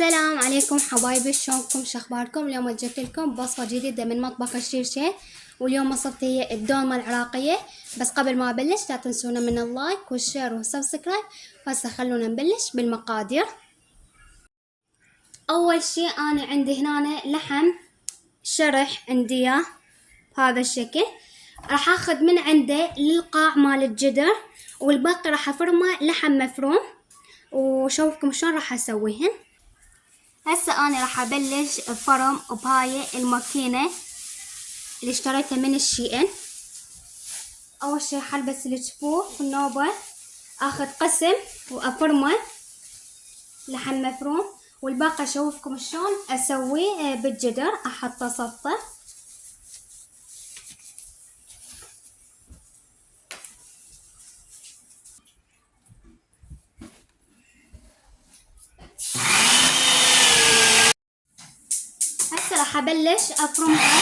السلام عليكم حبايبي، شلونكم؟ شخباركم؟ اليوم جبت لكم وصفة جديدة من مطبخ الشيرشة، واليوم وصفتي هي الدولمة العراقية. بس قبل ما أبلش لا تنسونا من اللايك والشير والسبسكرايب. هسه خلونا نبلش بالمقادير. أول شي أنا عندي هنا لحم شرح عندي إياه بهذا الشكل، راح أخذ من عنده للقاع مال الجدر، والباقي راح أفرمه لحم مفروم، وشوفكم شلون راح أسويهن. هسه انا راح ابلش فرم بهاي الماكينة اللي اشتريتها من الشي ان. اول شي حلبس الجفوف النوبة، اخذ قسم وافرمه لحم مفروم، والباقي اشوفكم شلون اسويه بالجدر، احطه صفه. هسه راح ابلش افرمها.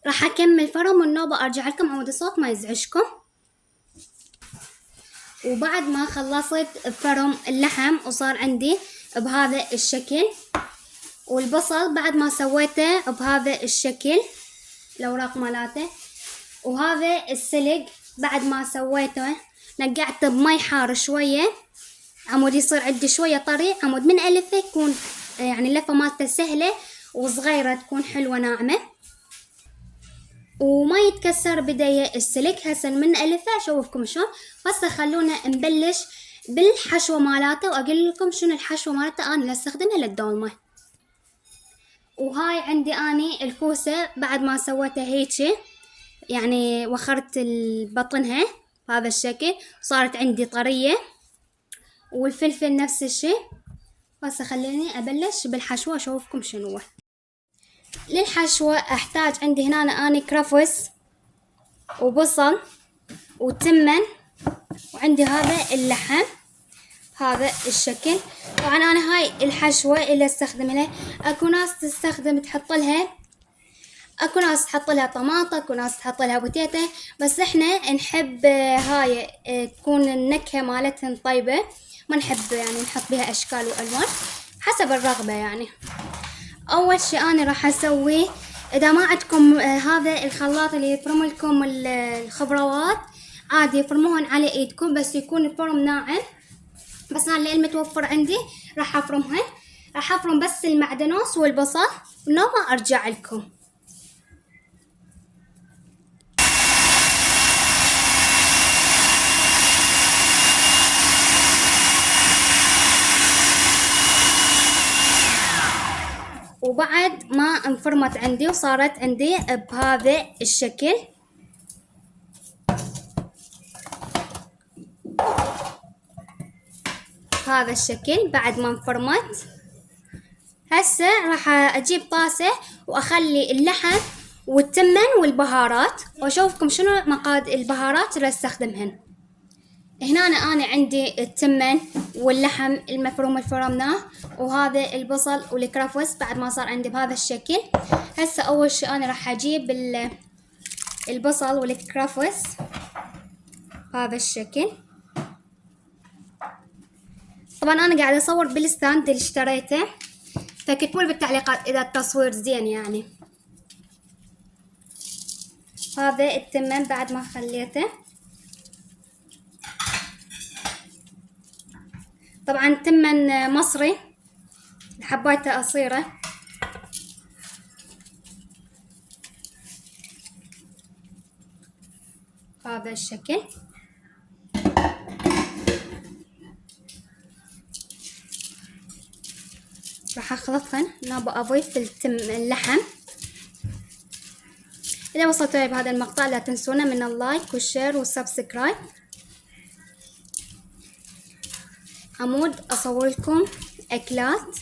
راح اكمل فرم النوبة، ارجع لكم عود الصوت ما يزعجكم. وبعد ما خلصت فرم اللحم وصار عندي بهذا الشكل، والبصل بعد ما سويته بهذا الشكل الاوراق مالاته، وهذا السلق بعد ما سويته نقعته بمي حار شويه عمود يصير عندي شويه طري، عمود من الفه يكون يعني اللفه مالته سهله وصغيره تكون حلوه ناعمه وما يتكسر بداية السلك. هسه من الفه اشوفكم شلون. هسه خلونا نبلش بالحشوه مالاته، واقول لكم شنو الحشوه مالته انا اللي استخدمها للدولمه. وهاي عندي اني الكوسه بعد ما سويتها هيجي، يعني وخرت بطنها بهذا الشكل صارت عندي طريه، والفلفل نفس الشي. هسه خليني ابلش بالحشوه اشوفكم شنو. للحشوه احتاج عندي هنا اني كرفس وبصل وتمن، وعندي هذا اللحم هذا الشكل. طبعا انا هاي الحشوه اللي استخدم لها، اكو ناس تستخدم تحط لها، اكو ناس تحط لها طماطة، اكو ناس تحط لها بوتيتا، بس احنا نحب هاي تكون النكهة مالتهن طيبة، ما نحب يعني نحط بها اشكال والوان حسب الرغبة يعني. اول شي انا راح اسوي، اذا ما عندكم هذا الخلاط اللي يفرم لكم الخضروات عادي يفرموهن على ايدكم، بس يكون الفرم ناعم. بس انا اللي المتوفر عندي راح افرمهن. راح افرم بس المعدنوس والبصل ونوما ارجع لكم. وبعد ما انفرمت عندي وصارت عندي بهذا الشكل، هذا الشكل بعد ما انفرمت. هسه راح اجيب طاسة واخلي اللحم والتمن والبهارات، واشوفكم شنو مقادير البهارات اللي استخدمهن. هنا أنا عندي التمن واللحم المفروم اللي فرمناه، وهذا البصل والكرفس بعد ما صار عندي بهذا الشكل. هسه أول شي أنا راح أجيب البصل والكرفس بهذا الشكل. طبعا أنا قاعدة أصور بالستاند اللي اشتريته، فكتبوا لي بالتعليقات إذا التصوير زين يعني. هذا التمن بعد ما خليته، طبعا تمن مصري حبيته قصيرة. هذا الشكل راح اخلطهن. نابا اضيف اللحم. اذا وصلتوا بهذا المقطع لا تنسونا من اللايك والشير والسبسكرايب. عمود اصور لكم اكلات،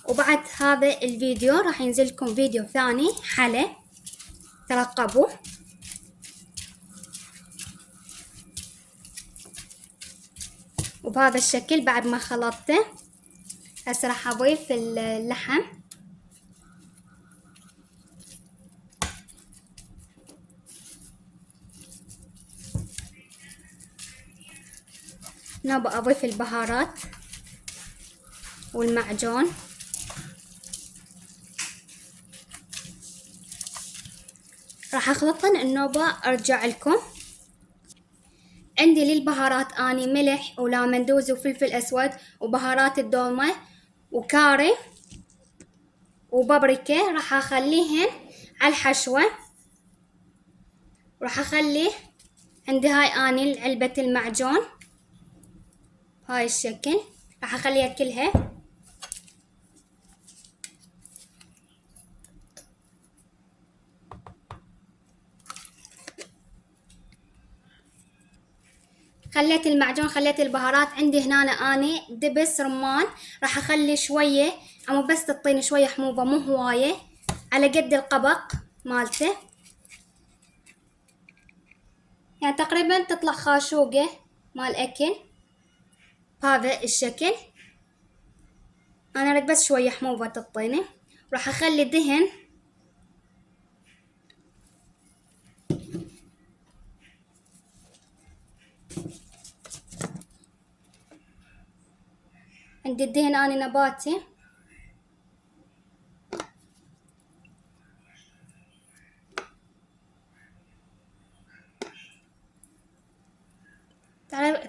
وبعد هذا الفيديو راح ينزل لكم فيديو ثاني حلا، ترقبوا. وبهذا الشكل بعد ما خلطته. هسه راح اضيف اللحم. نبى اضيف البهارات والمعجون. راح اخلطن النوبة ارجع لكم. عندي للبهارات اني ملح ولامندوز وفلفل اسود وبهارات الدولمة وكاري وبابريكا. راح اخليهن على الحشوة. راح اخلي عندي هاي اني علبة المعجون هاي الشكل. راح اخليها كلها. خليت المعجون، خليت البهارات. عندي هنا اني دبس رمان. راح اخلي شوية اما بس تعطيني شوية حموضة مو هواية، على قد القبق مالته، يعني تقريبا تطلع خاشوقة مال اكل بهذا الشكل. انا اريد بس شوية حموضة تعطيني. راح اخلي دهن عندي الدهن اني نباتي.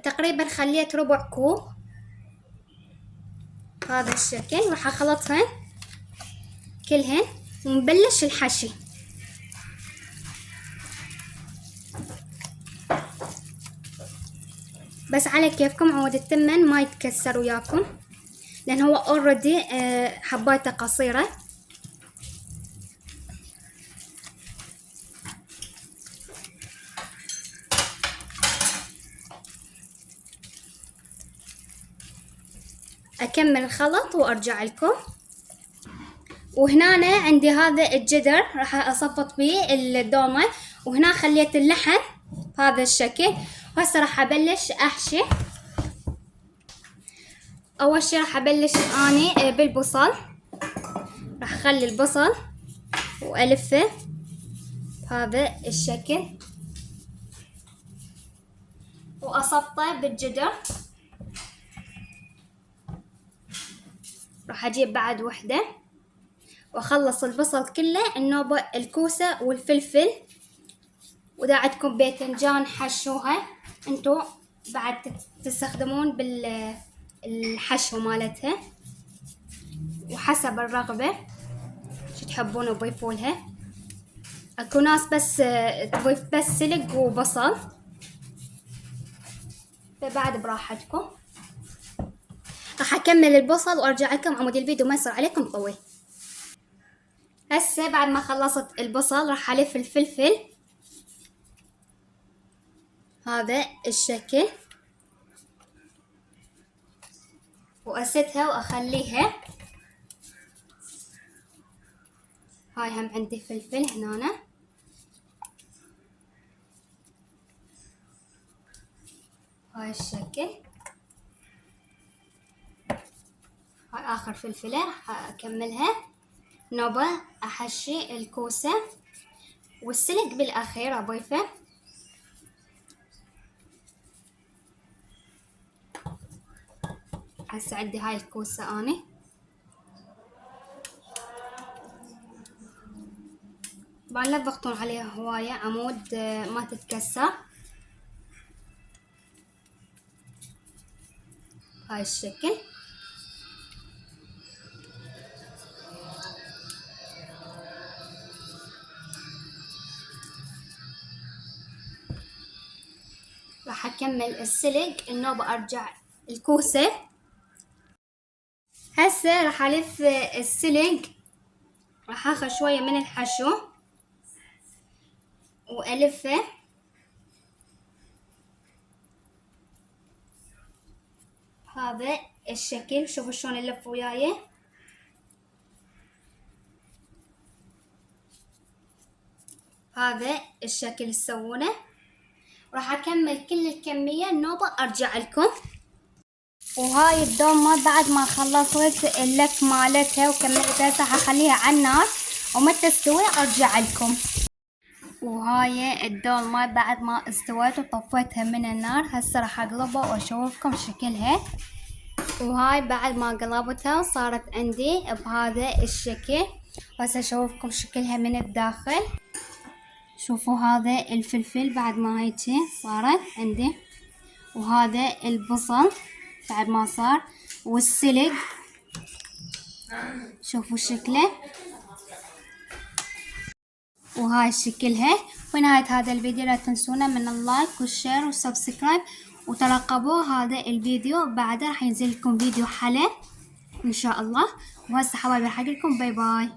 تقريبا خليت ربع كوب بهذا الشكل. راح اخلطهن كلهن ونبلش الحشي. بس على كيفكم، عود التمن ما يتكسر وياكم لان هو اوريدي حبايته قصيرة. اكمل الخلط وارجع لكم. وهنا عندي هذا الجدر راح اصفط بيه الدومة، وهنا خليت اللحم بهذا الشكل. وهسه راح ابلش احشي. اول شي راح ابلش اني بالبصل. راح اخلي البصل والفه بهذا الشكل واصفطه بالجدر. راح اجيب بعد وحدة واخلص البصل كله، النوبة الكوسة والفلفل. واذا عندكم باذنجان حشوها انتو بعد تستخدمون بالحشو مالتها وحسب الرغبة شو تحبون تضيفوا لها. اكو ناس بس تضيف بس سلق وبصل، فبعد براحتكم. راح اكمل البصل وارجع لكم. عمود الفيديو ما يصير عليكم طويل. هسه بعد ما خلصت البصل راح الف الفلفل هذا الشكل واسدها واخليها. هاي هم عندي فلفل هنا هاي الشكل. هاي اخر فلفلة راح اكملها. نوبة احشي الكوسة والسلق بالاخير اضيفه. هسه عندي هاي الكوسة اني طبعا لا تضغطون عليها هواية عمود ما تتكسر. هاي الشكل. راح اكمل السلق. النوبة ارجع الكوسة. هسه راح الف السلق. راح اخذ شوية من الحشو والفه هذا الشكل. شوفوا شلون اللف وياي. هذا الشكل تسوونه. راح اكمل كل الكمية. النوبة ارجع لكم. وهاي الدولمة بعد ما خلصت اللف مالتها وكملتها هسه حخليها على النار وما تستوي ارجع لكم. وهاي الدولمة بعد ما استوت وطفيتها من النار هسه راح اقلبها واشوفكم شكلها. وهاي بعد ما قلبتها صارت عندي بهذا الشكل، هسه اشوفكم شكلها من الداخل. شوفوا هذا الفلفل بعد ما هيجي صارت عندي، وهذا البصل بعد ما صار، والسلق شوفوا شكله. وهاي شكلها. ونهاية هذا الفيديو لا تنسونا من اللايك والشير والسبسكرايب، وترقبوا هذا الفيديو بعده راح ينزل لكم فيديو حلا ان شاء الله. وهسه حبايبي راح اقول لكم باي باي.